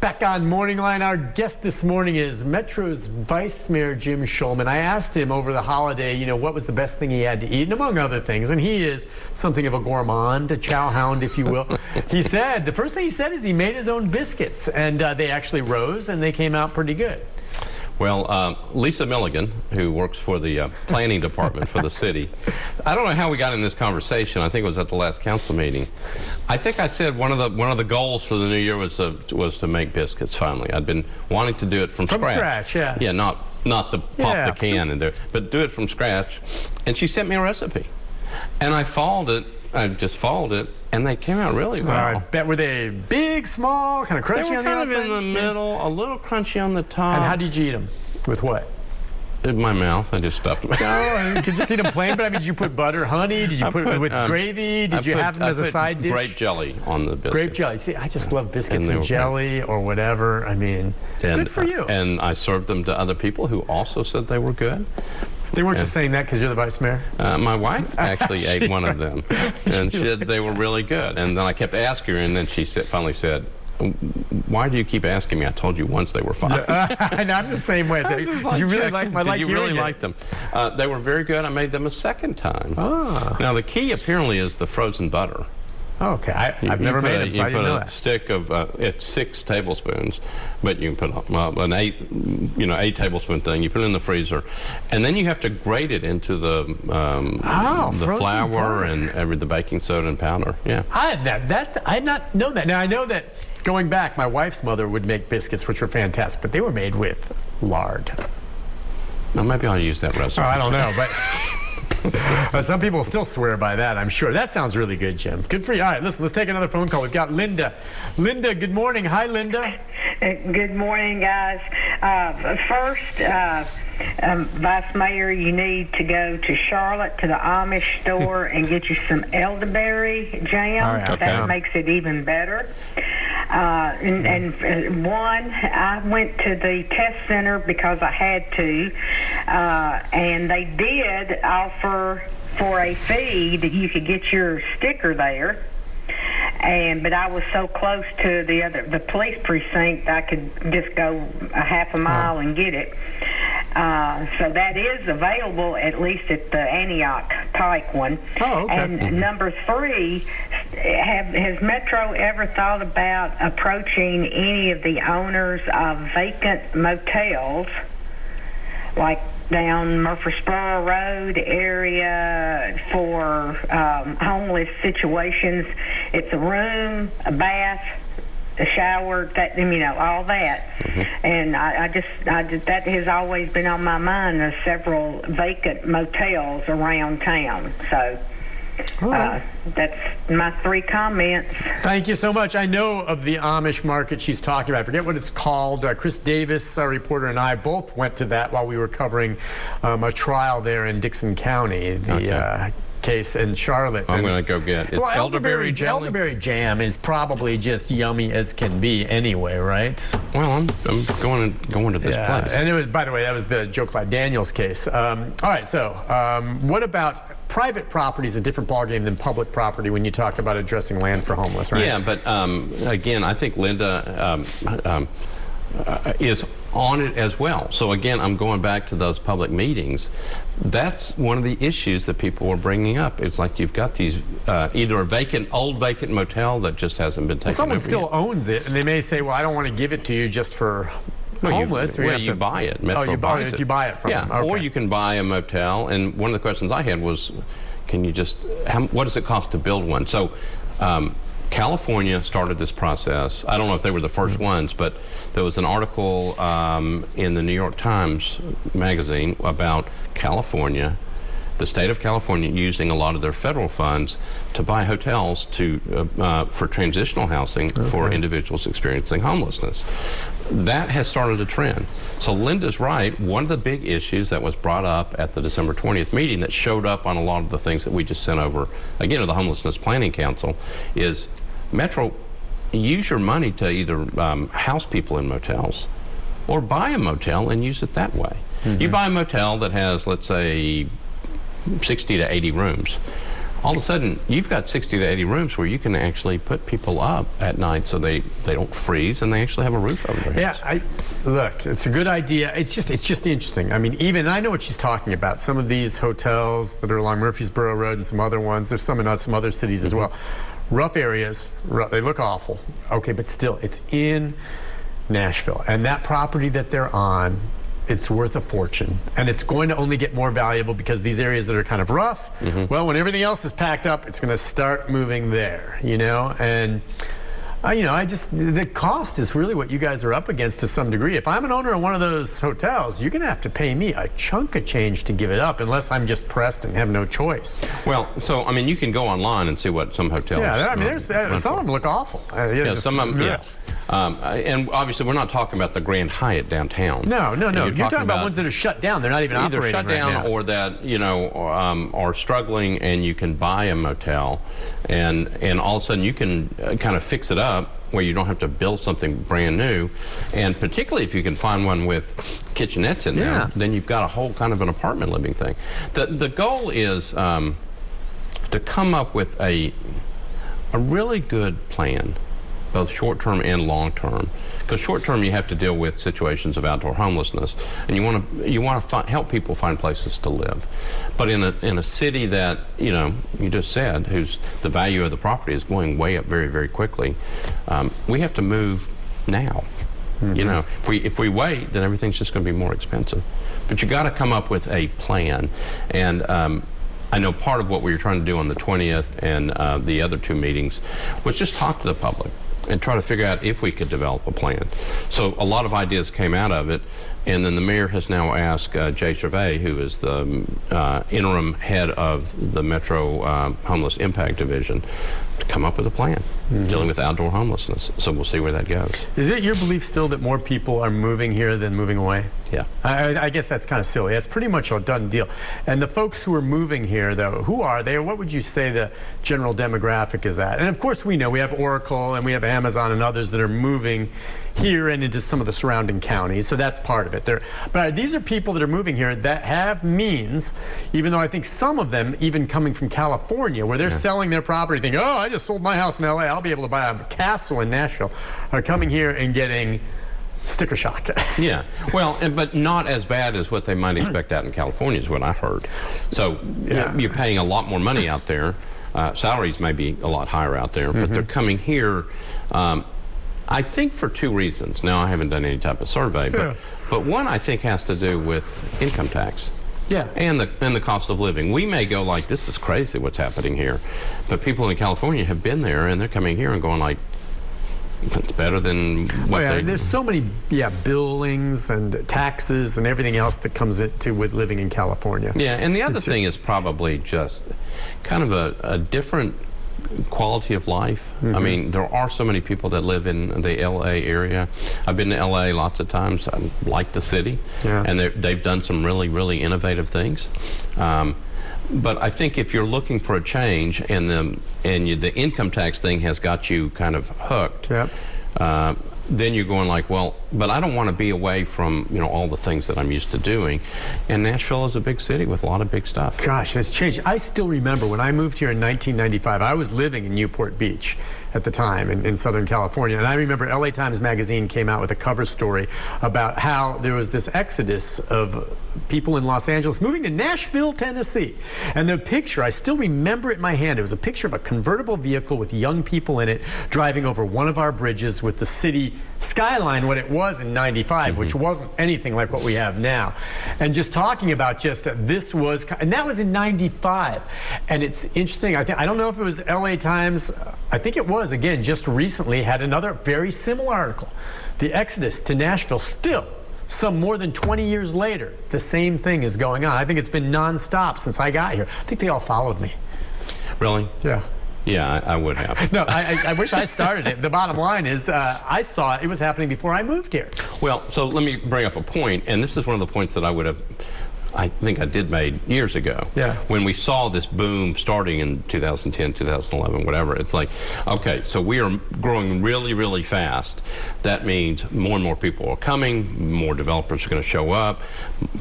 Back on MorningLine, our guest this morning is Metro's Vice-Mayor Jim Shulman. I asked him over the holiday, what was the best thing he had to eat, and among other things, and he is something of a gourmand, a chow hound, if you will. He said, the first thing he said is he made his own biscuits, and they actually rose, and they came out pretty good. Well, Lisa Milligan, who works for the planning department for the city, I don't know how we got in this conversation. I think it was at the last council meeting. I think I said one of the goals for the new year was to make biscuits. Finally, I'd been wanting to do it from scratch. From scratch, yeah. Yeah, not the pop the can and do it, but do it from scratch. And she sent me a recipe, and I followed it. I just followed it, and they came out really well. I bet. Were they big, small, kind of crunchy on the outside? They were kind of in the middle, a little crunchy on the top. And how did you eat them? With what? In my mouth. I just stuffed them. No, you could just eat them plain, but I mean, did you put butter, honey? Did you put it with gravy? Did you have them as a side dish? Grape jelly on the biscuits. Grape jelly. See, I just love biscuits and jelly or whatever. I mean, good for you. And I served them to other people who also said they were good. They weren't just saying that because you're the vice mayor? My wife actually ate one of them, and she said they were really good. And then I kept asking her, and then she finally said, "Why do you keep asking me? I told you once they were fine." And I'm the same way. So, did you really like them? Did you really like them? They were very good. I made them a second time. Now the key apparently is the frozen butter. Okay, I've never made them, so I didn't know that. You put a stick of, it's 6 tablespoons, but you can put an 8 tablespoon thing. You put it in the freezer, and then you have to grate it into the flour and the baking soda and powder. Yeah. I did not know that. Now I know that going back, my wife's mother would make biscuits, which were fantastic, but they were made with lard. Now maybe I'll use that recipe. Oh, I don't know, but. Some people still swear by that, I'm sure. That sounds really good, Jim. Good for you. All right, listen, let's take another phone call. We've got Linda. Linda, good morning. Hi, Linda. Good morning, guys. First, Vice Mayor, you need to go to Charlotte to the Amish store and get you some elderberry jam. All right, okay. That makes it even better. I went to the test center because I had to, and they did offer for a fee that you could get your sticker there. But I was so close to the police precinct, I could just go a half a mile and get it. So that is available, at least at the Antioch Pike one. Oh, okay. And number 3, has Metro ever thought about approaching any of the owners of vacant motels, like down Murfreesboro Road area, for homeless situations? It's a room, a bath, a shower, all that. And I just that has always been on my mind. There's several vacant motels around town. So that's my 3 comments. Thank you so much. I know of the Amish market she's talking about. I forget what it's called. Chris Davis, our reporter, and I both went to that while we were covering a trial there in Dixon County. The case in Charlotte. I'm going to go get it. It's elderberry jelly. Elderberry jam is probably just yummy as can be anyway, right? Well, I'm going to this place. And it was, by the way, that was the Joe Clyde Daniels case. All right, so what about private property? Is a different ballgame than public property when you talk about addressing land for homeless, right? Yeah, but again, I think Linda is on it as well. So again, I'm going back to those public meetings. That's one of the issues that people are bringing up. It's like you've got these either a old vacant motel that just hasn't been taken over. Someone still owns it, and they may say, well, I don't want to give it to you just for homeless. You buy it. Metro buys it. You buy it from them. Okay. Or you can buy a motel. And one of the questions I had was, what does it cost to build one? So California started this process. I don't know if they were the first ones, but there was an article in the New York Times magazine about California, the state of California, using a lot of their federal funds to buy hotels for transitional housing for individuals experiencing homelessness. That has started a trend. So Linda's right. One of the big issues that was brought up at the December 20th meeting that showed up on a lot of the things that we just sent over, again, to the Homelessness Planning Council, is Metro, use your money to either house people in motels or buy a motel and use it that way. You buy a motel that has, let's say, 60 to 80 rooms. all of a sudden you've got 60 to 80 rooms where you can actually put people up at night so they don't freeze and they actually have a roof over their heads. Yeah, look, it's a good idea. It's just interesting. I mean, even I know what she's talking about. Some of these hotels that are along Murfreesboro Road and some other ones. There's some in some other cities as well. Rough areas. They look awful. Okay, but still, it's in Nashville, and that property that they're on, it's worth a fortune, and it's going to only get more valuable because these areas that are kind of rough, well, when everything else is packed up, it's going to start moving there, you know, and the cost is really what you guys are up against to some degree. If I'm an owner of one of those hotels, you're going to have to pay me a chunk of change to give it up, unless I'm just pressed and have no choice. Well, so I mean, you can go online and see what some hotels. Yeah, I mean, some of them look awful. Some of them, yeah. And obviously, we're not talking about the Grand Hyatt downtown. No. You're talking about ones that are shut down. They're not even either operating shut down right now. or that are struggling, and you can buy a motel, and all of a sudden you can kind of fix it up where you don't have to build something brand new, and particularly if you can find one with kitchenettes in there, then you've got a whole kind of an apartment living thing. The goal is to come up with a really good plan, both short-term and long-term. Because short-term, you have to deal with situations of outdoor homelessness, and you want to help people find places to live. But in a city that you just said, the value of the property is going way up very, very quickly, we have to move now. You know, if we wait, then everything's just going to be more expensive. But you got to come up with a plan, and I know part of what we were trying to do on the 20th and the other two meetings was just talk to the public and try to figure out if we could develop a plan. So a lot of ideas came out of it, and then the mayor has now asked Jay Gervais, who is the interim head of the Metro Homeless Impact Division, to come up with a plan dealing with outdoor homelessness. So we'll see where that goes. Is it your belief still that more people are moving here than moving away? Yeah. I guess that's kind of silly. That's pretty much a done deal. And the folks who are moving here, though, who are they? Or what would you say the general demographic is that? And of course, we know we have Oracle and we have Amazon and others that are moving here and into some of the surrounding counties. So that's part of it. But these are people that are moving here that have means, even though I think some of them, even coming from California, where they're selling their property, thinking, oh, I just sold my house in LA, I'll be able to buy a castle in Nashville, are coming here and getting sticker shock. Yeah, well, but not as bad as what they might expect out in California is what I heard. So you're paying a lot more money out there. Salaries may be a lot higher out there, but they're coming here, I think, for two reasons. Now, I haven't done any type of survey, but one I think has to do with income tax. Yeah, and the cost of living. We may go like, this is crazy what's happening here, but people in California have been there and they're coming here and going like, it's better than what there's so many billings and taxes and everything else that comes into with living in California. Yeah, and the other thing is probably just kind of a different quality of life. I mean, there are so many people that live in the LA area. I've been to LA lots of times. I like the city, and they've done some really, really innovative things. But I think if you're looking for a change and the income tax thing has got you kind of hooked, then you're going like, well, but I don't want to be away from all the things that I'm used to doing. And Nashville is a big city with a lot of big stuff. Gosh, it's changed. I still remember when I moved here in 1995, I was living in Newport Beach at the time in Southern California. And I remember LA Times magazine came out with a cover story about how there was this exodus of people in Los Angeles moving to Nashville, Tennessee. And the picture, I still remember it in my hand. It was a picture of a convertible vehicle with young people in it driving over one of our bridges with the city skyline, what it was in 95, which wasn't anything like what we have now. And just talking about just that this was, and that was in 95. And it's interesting, I don't know if it was LA Times, I think it was, again, just recently had another very similar article. The exodus to Nashville, still, some more than 20 years later, the same thing is going on. I think it's been nonstop since I got here. I think they all followed me. Really? Yeah. Yeah, I would have. No, I wish I started it. The bottom line is I saw it was happening before I moved here. Well, so let me bring up a point, and this is one of the points that I think I did made years ago. Yeah. When we saw this boom starting in 2010, 2011, whatever, it's like, okay, so we are growing really, really fast. That means more and more people are coming, more developers are going to show up,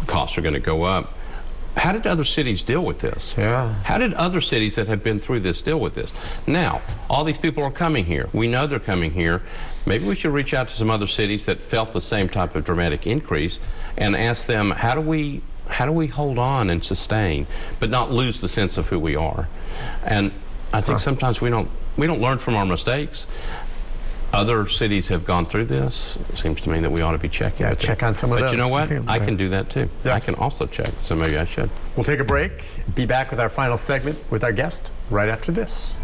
costs are going to go up. how did other cities deal with this? Yeah. How did other cities that have been through this deal with this? Now, all these people are coming here. We know they're coming here. Maybe we should reach out to some other cities that felt the same type of dramatic increase and ask them, how do we hold on and sustain, but not lose the sense of who we are? And I think sometimes we don't learn from our mistakes. Other cities have gone through this. It seems to me that we ought to be checking. Yeah, check on some of those. But you know what? I can do that too. Yes. I can also check, so maybe I should. We'll take a break, be back with our final segment with our guest right after this.